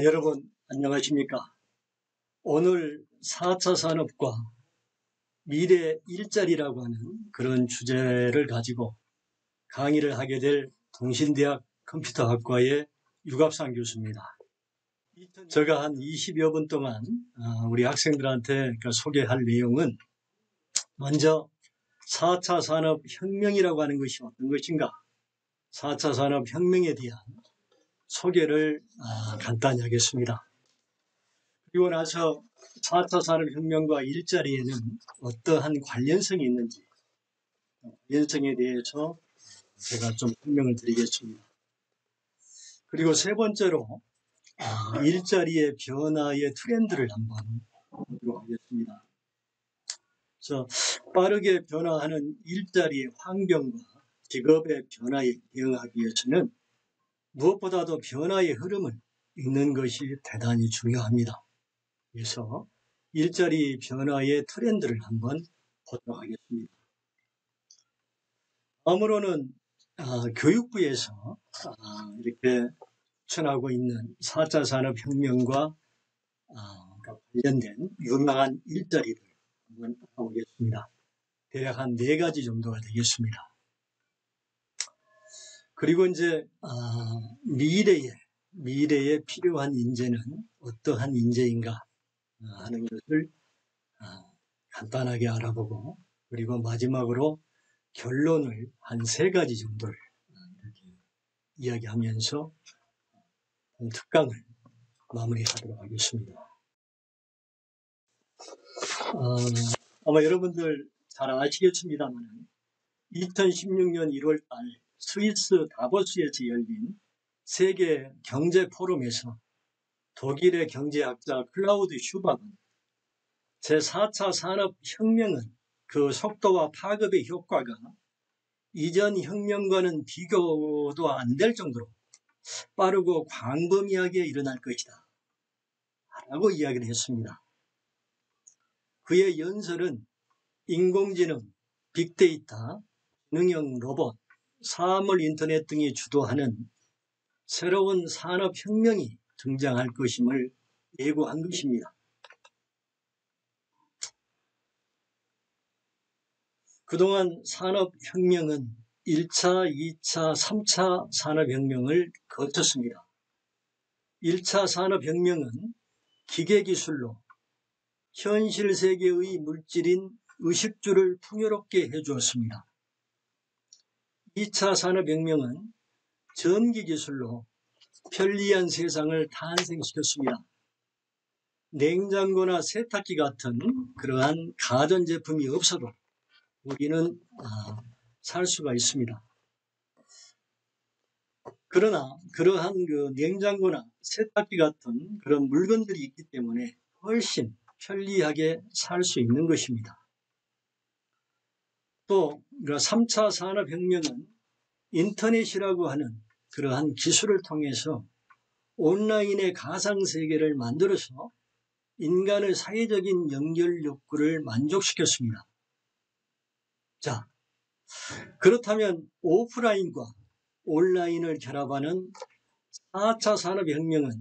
여러분 안녕하십니까? 오늘 4차 산업과 미래 일자리라고 하는 그런 주제를 가지고 강의를 하게 될 동신대학 컴퓨터학과의 유갑상 교수입니다. 제가 한 20여 분 동안 우리 학생들한테 소개할 내용은 먼저 4차 산업혁명이라고 하는 것이 어떤 것인가, 4차 산업혁명에 대한 소개를 간단히 하겠습니다. 그리고 나서 4차 산업혁명과 일자리에는 어떠한 관련성이 있는지, 관련성에 대해서 제가 좀 설명을 드리겠습니다. 그리고 세 번째로 일자리의 변화의 트렌드를 한번 보도록 하겠습니다. 그래서 빠르게 변화하는 일자리의 환경과 직업의 변화에 대응하기 위해서는 무엇보다도 변화의 흐름을 읽는 것이 대단히 중요합니다. 그래서 일자리 변화의 트렌드를 한번 보도록 하겠습니다. 다음으로는 교육부에서 이렇게 추천하고 있는 4차 산업혁명과 관련된 유명한 일자리를 한번 알아보겠습니다. 대략 한 4가지 정도가 되겠습니다. 그리고 이제 미래에 필요한 인재는 어떠한 인재인가 하는 것을 간단하게 알아보고, 그리고 마지막으로 결론을 한 3가지 정도를 이렇게 이야기하면서 특강을 마무리하도록 하겠습니다. 아마 여러분들 잘 아시겠습니다만 2016년 1월 달 스위스 다보스에서 열린 세계 경제 포럼에서 독일의 경제학자 클라우드 슈바는 제4차 산업혁명은 그 속도와 파급의 효과가 이전 혁명과는 비교도 안 될 정도로 빠르고 광범위하게 일어날 것이다 라고 이야기를 했습니다. 그의 연설은 인공지능, 빅데이터, 능형 로봇, 사물 인터넷 등이 주도하는 새로운 산업혁명이 등장할 것임을 예고한 것입니다. 그동안 산업혁명은 1차, 2차, 3차 산업혁명을 거쳤습니다. 1차 산업혁명은 기계기술로 현실 세계의 물질인 의식주를 풍요롭게 해주었습니다. 2차 산업혁명은 전기기술로 편리한 세상을 탄생시켰습니다. 냉장고나 세탁기 같은 그러한 가전제품이 없어도 우리는 살 수가 있습니다. 그러나 그러한 그 냉장고나 세탁기 같은 그런 물건들이 있기 때문에 훨씬 편리하게 살 수 있는 것입니다. 또 3차 산업혁명은 인터넷이라고 하는 그러한 기술을 통해서 온라인의 가상세계를 만들어서 인간의 사회적인 연결 욕구를 만족시켰습니다. 자, 그렇다면 오프라인과 온라인을 결합하는 4차 산업혁명은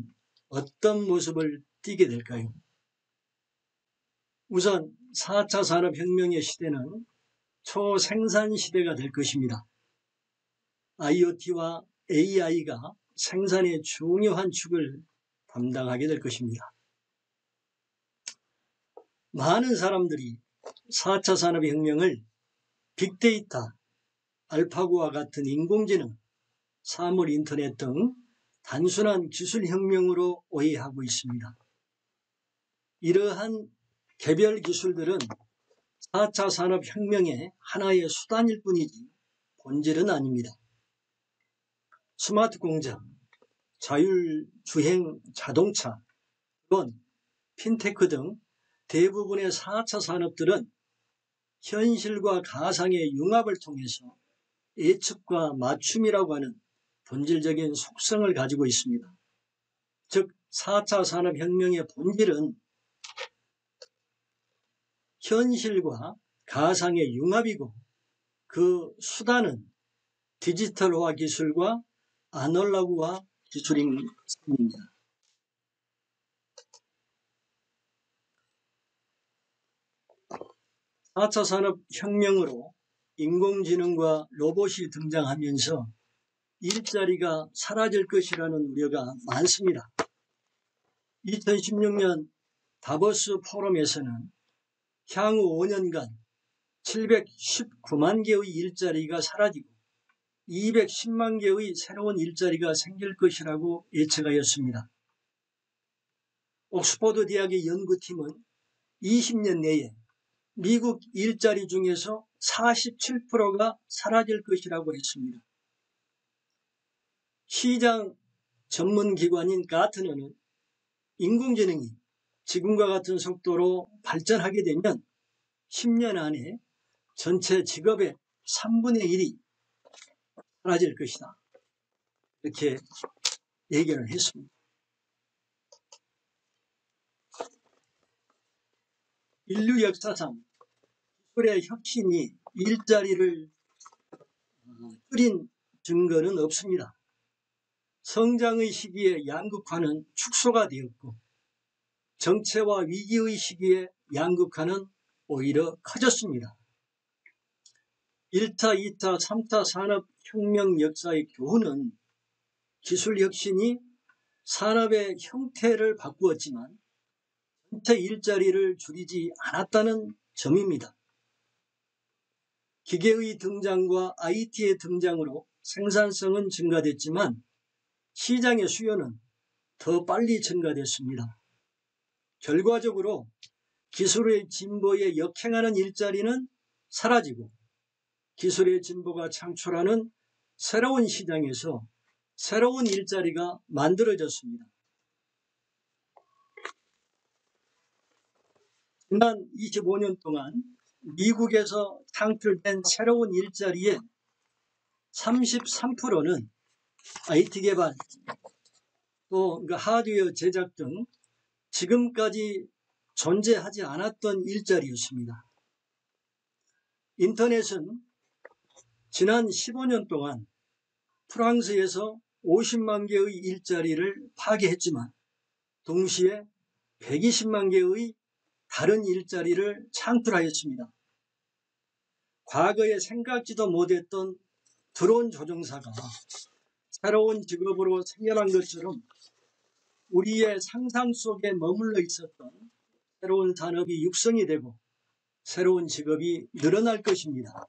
어떤 모습을 띠게 될까요? 우선 4차 산업혁명의 시대는 초생산 시대가 될 것입니다. IoT와 AI가 생산의 중요한 축을 담당하게 될 것입니다. 많은 사람들이 4차 산업혁명을 빅데이터, 알파고와 같은 인공지능, 사물 인터넷 등 단순한 기술혁명으로 오해하고 있습니다. 이러한 개별 기술들은 4차 산업혁명의 하나의 수단일 뿐이지 본질은 아닙니다. 스마트 공장, 자율주행 자동차, 드론, 핀테크 등 대부분의 4차 산업들은 현실과 가상의 융합을 통해서 예측과 맞춤이라고 하는 본질적인 속성을 가지고 있습니다. 즉 4차 산업혁명의 본질은 현실과 가상의 융합이고, 그 수단은 디지털화 기술과 아날로그화 기술인 셈입니다. (4차) 산업혁명으로 인공지능과 로봇이 등장하면서 일자리가 사라질 것이라는 우려가 많습니다. 2016년 다보스 포럼에서는 향후 5년간 719만 개의 일자리가 사라지고 210만 개의 새로운 일자리가 생길 것이라고 예측하였습니다. 옥스퍼드 대학의 연구팀은 20년 내에 미국 일자리 중에서 47%가 사라질 것이라고 했습니다. 시장 전문기관인 가트너는 인공지능이 지금과 같은 속도로 발전하게 되면 10년 안에 전체 직업의 3분의 1이 사라질 것이다. 이렇게 예견을 했습니다. 인류 역사상 기술의 혁신이 일자리를 줄인 증거는 없습니다. 성장의 시기에 양극화는 축소가 되었고 정체와 위기의 시기에 양극화는 오히려 커졌습니다. 1차, 2차, 3차 산업혁명 역사의 교훈은 기술 혁신이 산업의 형태를 바꾸었지만 전체 일자리를 줄이지 않았다는 점입니다. 기계의 등장과 IT의 등장으로 생산성은 증가됐지만 시장의 수요는 더 빨리 증가됐습니다. 결과적으로 기술의 진보에 역행하는 일자리는 사라지고 기술의 진보가 창출하는 새로운 시장에서 새로운 일자리가 만들어졌습니다. 지난 25년 동안 미국에서 창출된 새로운 일자리의 33%는 IT 개발, 또 하드웨어 제작 등 지금까지 존재하지 않았던 일자리였습니다. 인터넷은 지난 15년 동안 프랑스에서 50만 개의 일자리를 파괴했지만 동시에 120만 개의 다른 일자리를 창출하였습니다. 과거에 생각지도 못했던 드론 조종사가 새로운 직업으로 생겨난 것처럼 우리의 상상 속에 머물러 있었던 새로운 산업이 육성이 되고 새로운 직업이 늘어날 것입니다.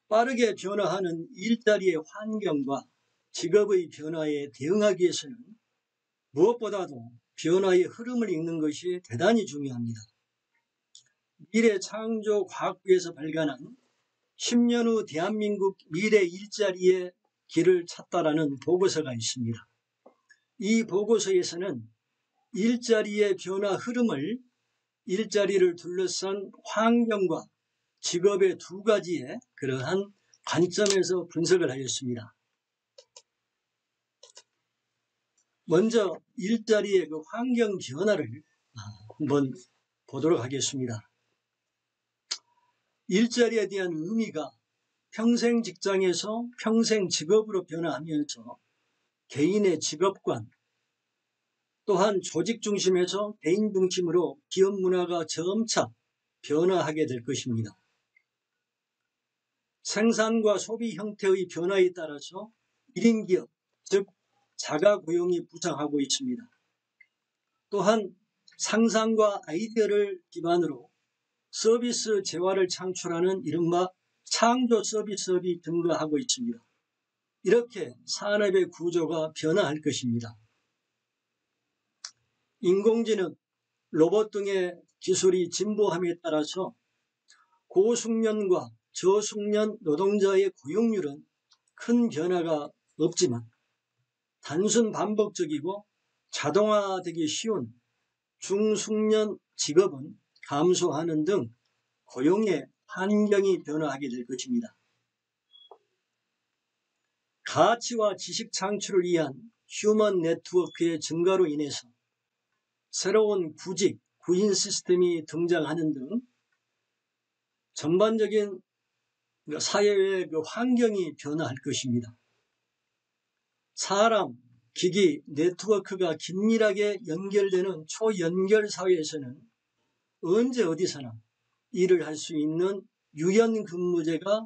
빠르게 변화하는 일자리의 환경과 직업의 변화에 대응하기 위해서는 무엇보다도 변화의 흐름을 읽는 것이 대단히 중요합니다. 미래창조과학부에서 발간한 10년 후 대한민국 미래 일자리의 길을 찾다라는 보고서가 있습니다. 이 보고서에서는 일자리의 변화 흐름을 일자리를 둘러싼 환경과 직업의 두 가지의 그러한 관점에서 분석을 하였습니다. 먼저 일자리의 그 환경 변화를 한번 보도록 하겠습니다. 일자리에 대한 의미가 평생 직장에서 평생 직업으로 변화하면서 개인의 직업관, 또한 조직 중심에서 개인 중심으로 기업 문화가 점차 변화하게 될 것입니다. 생산과 소비 형태의 변화에 따라서 1인 기업, 즉 자가고용이 부상하고 있습니다. 또한 상상과 아이디어를 기반으로 서비스 재화를 창출하는 이른바 창조 서비스업이 증가하고 있습니다. 이렇게 산업의 구조가 변화할 것입니다. 인공지능, 로봇 등의 기술이 진보함에 따라서 고숙련과 저숙련 노동자의 고용률은 큰 변화가 없지만 단순 반복적이고 자동화되기 쉬운 중숙련 직업은 감소하는 등 고용의 환경이 변화하게 될 것입니다. 가치와 지식 창출을 위한 휴먼 네트워크의 증가로 인해서 새로운 구직, 구인 시스템이 등장하는 등 전반적인 그러니까 사회의 그 환경이 변화할 것입니다. 사람, 기기, 네트워크가 긴밀하게 연결되는 초연결 사회에서는 언제 어디서나 일을 할 수 있는 유연 근무제가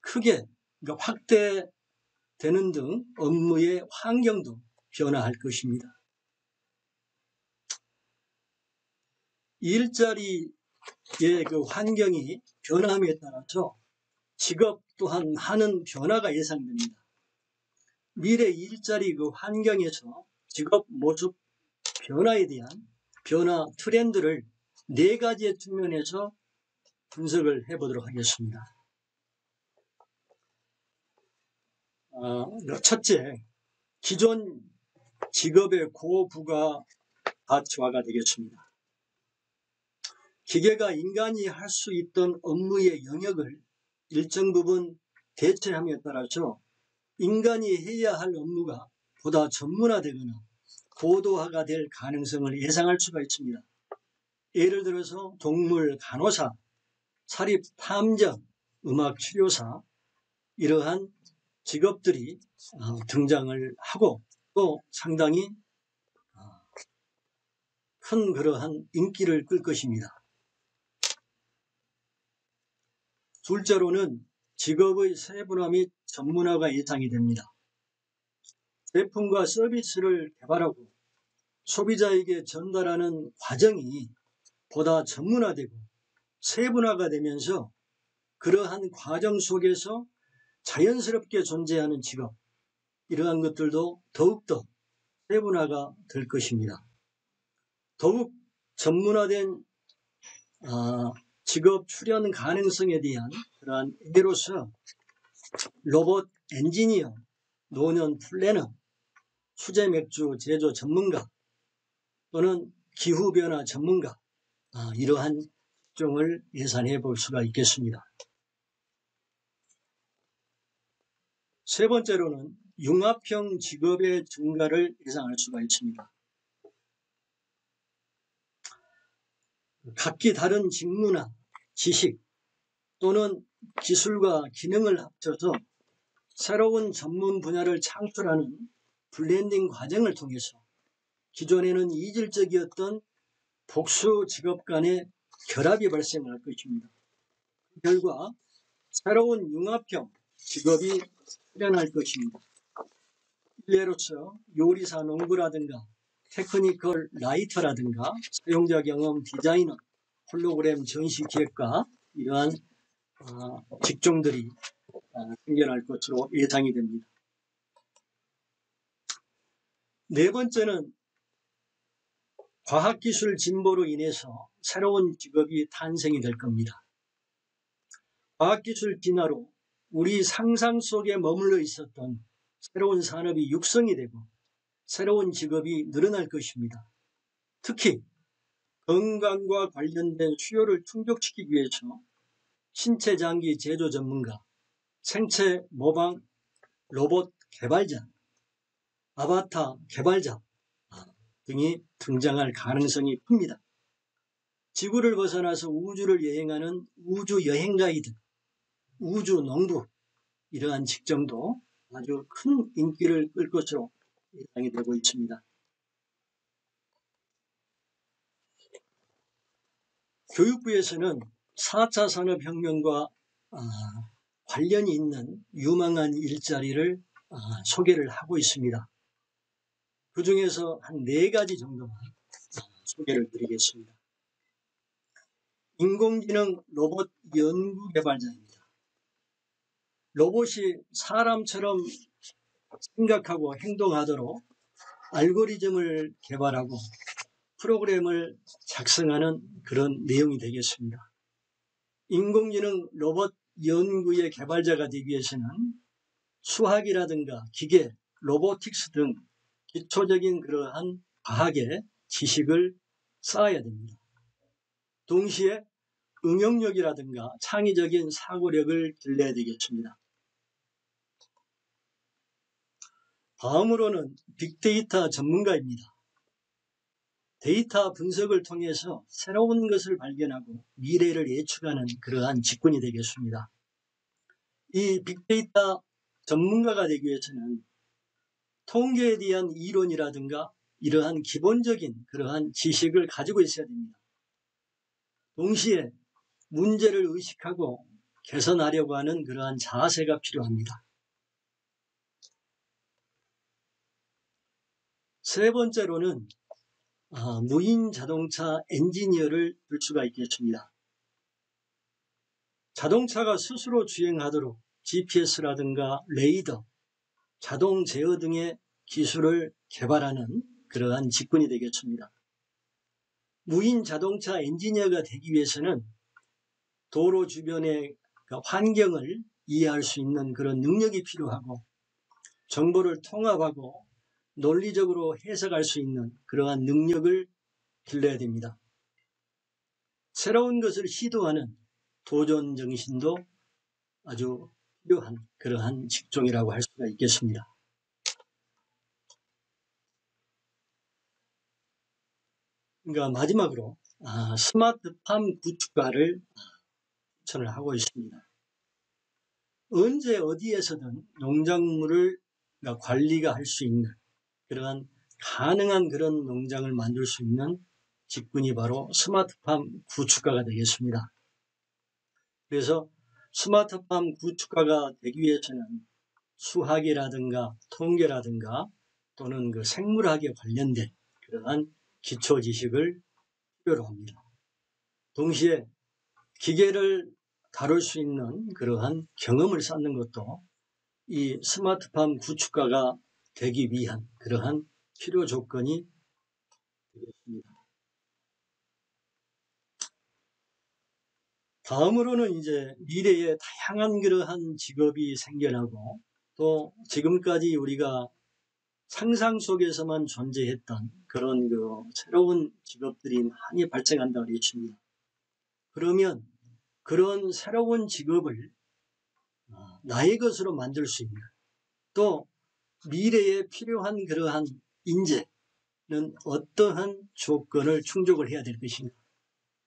크게 그러니까 확대되는 등 업무의 환경도 변화할 것입니다. 일자리의 그 환경이 변함에 따라서 직업 또한 많은 변화가 예상됩니다. 미래 일자리 그 환경에서 직업 모습 변화에 대한 변화 트렌드를 4가지의 측면에서 분석을 해보도록 하겠습니다. 첫째, 기존 직업의 고부가 가치화가 되겠습니다. 기계가 인간이 할 수 있던 업무의 영역을 일정 부분 대체함에 따라서 인간이 해야 할 업무가 보다 전문화되거나 고도화가 될 가능성을 예상할 수가 있습니다. 예를 들어서 동물 간호사, 사립 탐정, 음악 치료사 이러한 직업들이 등장을 하고 또 상당히 큰 그러한 인기를 끌 것입니다. 둘째로는 직업의 세분화 및 전문화가 예상이 됩니다. 제품과 서비스를 개발하고 소비자에게 전달하는 과정이 보다 전문화되고 세분화가 되면서 그러한 과정 속에서 자연스럽게 존재하는 직업, 이러한 것들도 더욱더 세분화가 될 것입니다. 더욱 전문화된 직업 출현 가능성에 대한 그러한 예로서 로봇 엔지니어, 노년 플래너, 수제 맥주 제조 전문가 또는 기후변화 전문가 이러한 직종을 예상해 볼 수가 있겠습니다. 세 번째로는 융합형 직업의 증가를 예상할 수가 있습니다. 각기 다른 직무나 지식 또는 기술과 기능을 합쳐서 새로운 전문 분야를 창출하는 블렌딩 과정을 통해서 기존에는 이질적이었던 복수 직업 간의 결합이 발생할 것입니다. 그 결과 새로운 융합형 직업이 출현할 것입니다. 일례로서 요리사 농부라든가 테크니컬 라이터라든가 사용자 경험 디자이너, 홀로그램 전시 기획가 이러한 직종들이 생겨날 것으로 예상이 됩니다. 네 번째는 과학기술 진보로 인해서 새로운 직업이 탄생이 될 겁니다. 과학기술 진화로 우리 상상 속에 머물러 있었던 새로운 산업이 육성이 되고 새로운 직업이 늘어날 것입니다. 특히 건강과 관련된 수요를 충족시키기 위해서 신체 장기 제조 전문가, 생체 모방 로봇 개발자, 아바타 개발자 등이 등장할 가능성이 큽니다. 지구를 벗어나서 우주를 여행하는 우주 여행가이드, 우주 농부 이러한 직종도 아주 큰 인기를 끌 것으로 예상이 되고 있습니다. 교육부에서는 4차 산업혁명과 관련이 있는 유망한 일자리를 소개를 하고 있습니다. 그 중에서 한 4가지 정도만 소개를 드리겠습니다. 인공지능 로봇 연구 개발자입니다. 로봇이 사람처럼 생각하고 행동하도록 알고리즘을 개발하고 프로그램을 작성하는 그런 내용이 되겠습니다. 인공지능 로봇 연구의 개발자가 되기 위해서는 수학이라든가 기계, 로보틱스 등 기초적인 그러한 과학의 지식을 쌓아야 됩니다. 동시에 응용력이라든가 창의적인 사고력을 길러야 되겠습니다. 다음으로는 빅데이터 전문가입니다. 데이터 분석을 통해서 새로운 것을 발견하고 미래를 예측하는 그러한 직군이 되겠습니다. 이 빅데이터 전문가가 되기 위해서는 통계에 대한 이론이라든가 이러한 기본적인 그러한 지식을 가지고 있어야 됩니다. 동시에 문제를 의식하고 개선하려고 하는 그러한 자세가 필요합니다. 세 번째로는 무인 자동차 엔지니어를 둘 수가 있겠습니다. 자동차가 스스로 주행하도록 GPS라든가 레이더, 자동 제어 등의 기술을 개발하는 그러한 직군이 되겠습니다. 무인 자동차 엔지니어가 되기 위해서는 도로 주변의 환경을 이해할 수 있는 그런 능력이 필요하고 정보를 통합하고 논리적으로 해석할 수 있는 그러한 능력을 길러야 됩니다. 새로운 것을 시도하는 도전 정신도 아주 필요한 그러한 직종이라고 할 수가 있겠습니다. 그러니까 마지막으로 스마트팜 구축가를 추천을 하고 있습니다. 언제 어디에서든 농작물을 관리가 할 수 있는 그러한 가능한 그런 농장을 만들 수 있는 직군이 바로 스마트팜 구축가가 되겠습니다. 그래서 스마트팜 구축가가 되기 위해서는 수학이라든가 통계라든가 또는 그 생물학에 관련된 그러한 기초 지식을 필요로 합니다. 동시에 기계를 다룰 수 있는 그러한 경험을 쌓는 것도 이 스마트팜 구축가가 되기 위한 그러한 필요 조건이 되겠습니다. 다음으로는 이제 미래에 다양한 그러한 직업이 생겨나고 또 지금까지 우리가 상상 속에서만 존재했던 그런 그 새로운 직업들이 많이 발생한다고 했습니다. 그러면 그런 새로운 직업을 나의 것으로 만들 수 있는 또 미래에 필요한 그러한 인재는 어떠한 조건을 충족을 해야 될 것인가?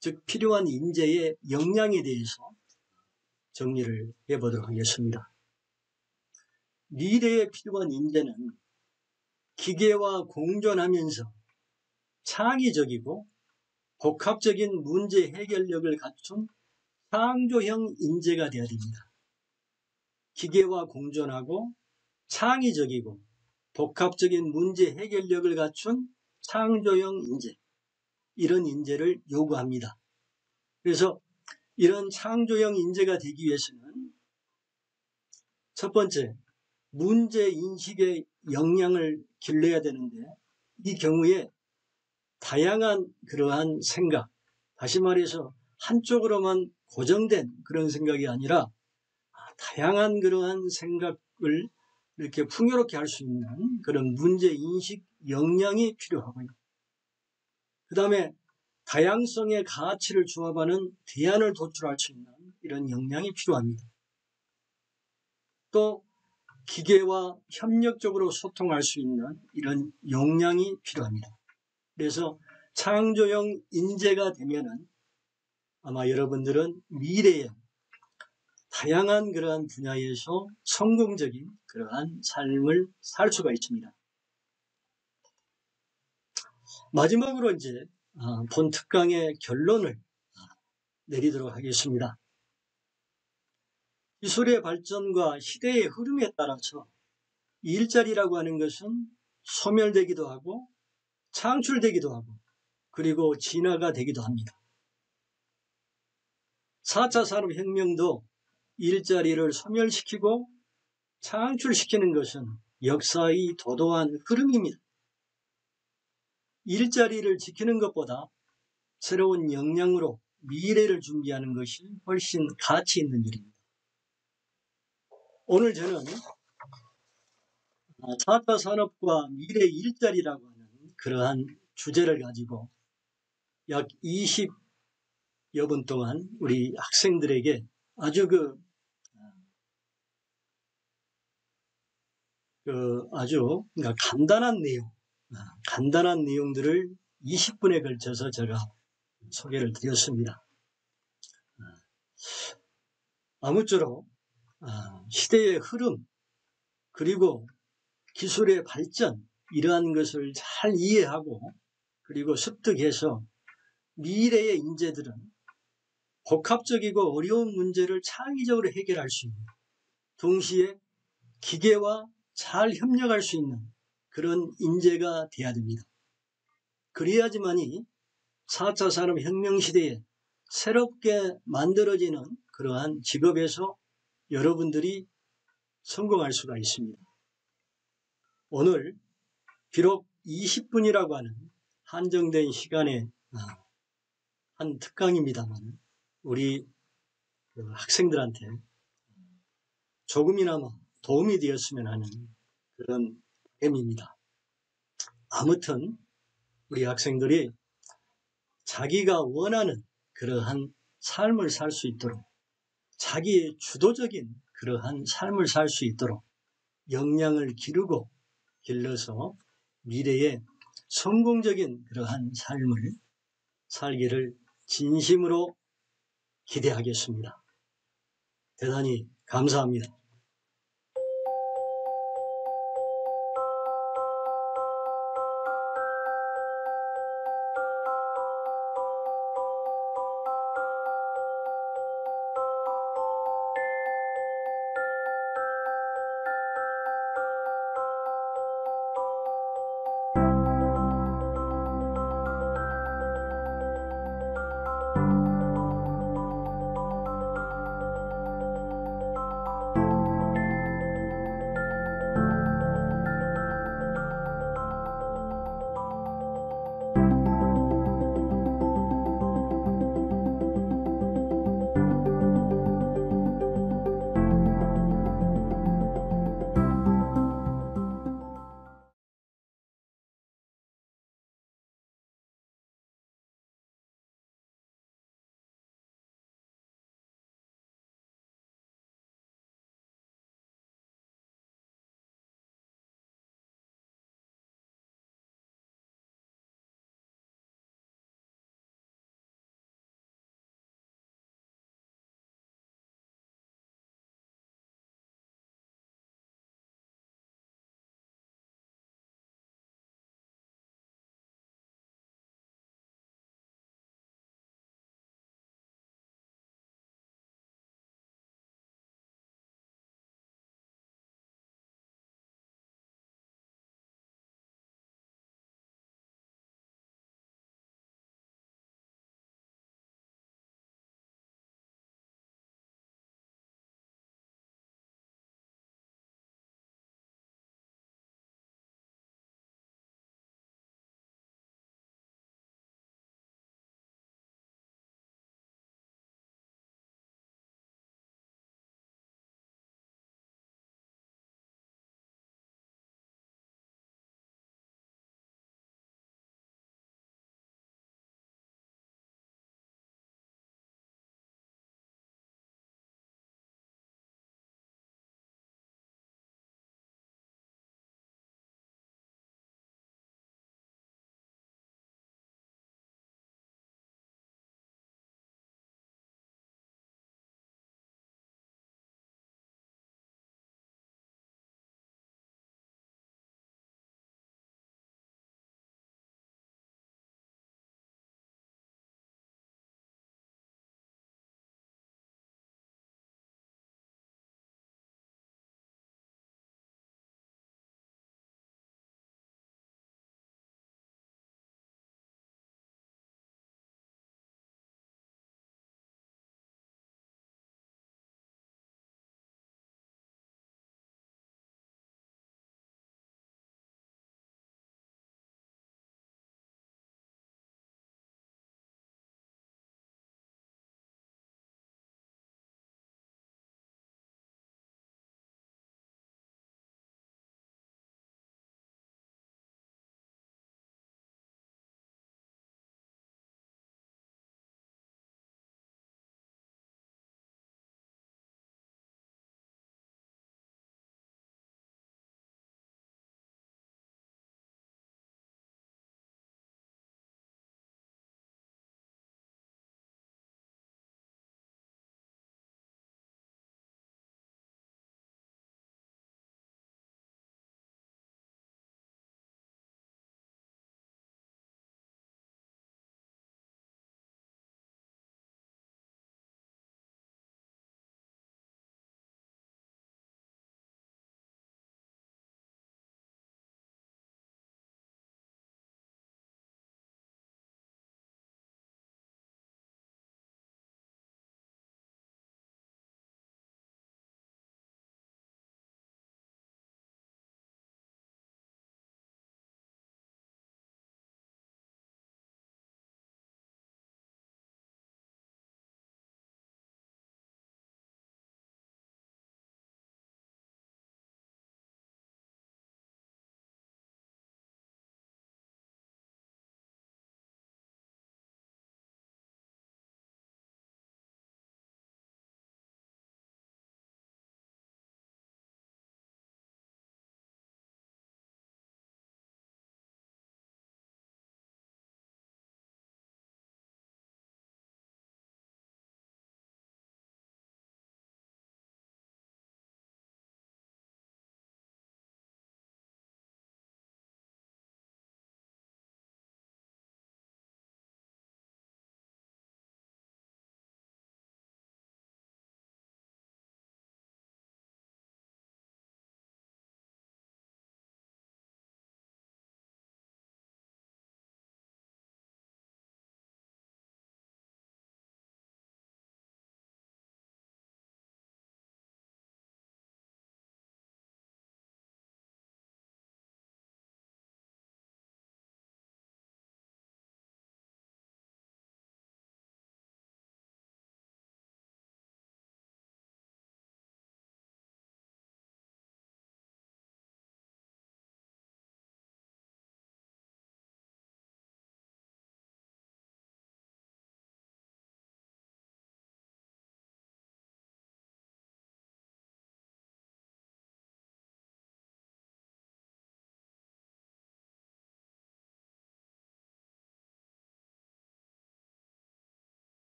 즉 필요한 인재의 역량에 대해서 정리를 해보도록 하겠습니다. 미래에 필요한 인재는 기계와 공존하면서 창의적이고 복합적인 문제 해결력을 갖춘 창조형 인재가 되어야 됩니다. 기계와 공존하고 창의적이고 복합적인 문제 해결력을 갖춘 창조형 인재, 이런 인재를 요구합니다. 그래서 이런 창조형 인재가 되기 위해서는 첫 번째, 문제 인식의 역량을 길러야 되는데 이 경우에 다양한 그러한 생각, 다시 말해서 한쪽으로만 고정된 그런 생각이 아니라 다양한 그러한 생각을 이렇게 풍요롭게 할 수 있는 그런 문제인식 역량이 필요하고요. 그 다음에 다양성의 가치를 조합하는 대안을 도출할 수 있는 이런 역량이 필요합니다. 또 기계와 협력적으로 소통할 수 있는 이런 역량이 필요합니다. 그래서 창조형 인재가 되면은 아마 여러분들은 미래에 다양한 그러한 분야에서 성공적인 그러한 삶을 살 수가 있습니다. 마지막으로 이제 본 특강의 결론을 내리도록 하겠습니다. 기술의 발전과 시대의 흐름에 따라서 일자리라고 하는 것은 소멸되기도 하고 창출되기도 하고 그리고 진화가 되기도 합니다. 4차 산업혁명도 일자리를 소멸시키고 창출시키는 것은 역사의 도도한 흐름입니다. 일자리를 지키는 것보다 새로운 역량으로 미래를 준비하는 것이 훨씬 가치 있는 일입니다. 오늘 저는 4차 산업과 미래 일자리라고 하는 그러한 주제를 가지고 약 20여 분 동안 우리 학생들에게 아주 아주 간단한 내용들을 20분에 걸쳐서 제가 소개를 드렸습니다. 아무쪼록 시대의 흐름 그리고 기술의 발전 이러한 것을 잘 이해하고 그리고 습득해서 미래의 인재들은 복합적이고 어려운 문제를 창의적으로 해결할 수 있는 동시에 기계와 잘 협력할 수 있는 그런 인재가 돼야 됩니다. 그래야지만이 4차 산업혁명 시대에 새롭게 만들어지는 그러한 직업에서 여러분들이 성공할 수가 있습니다. 오늘 비록 20분이라고 하는 한정된 시간에 한 특강입니다만 우리 학생들한테 조금이나마 도움이 되었으면 하는 그런 바람입니다. 아무튼 우리 학생들이 자기가 원하는 그러한 삶을 살 수 있도록 자기의 주도적인 그러한 삶을 살 수 있도록 역량을 기르고 길러서 미래에 성공적인 그러한 삶을 살기를 진심으로 기대하겠습니다. 대단히 감사합니다.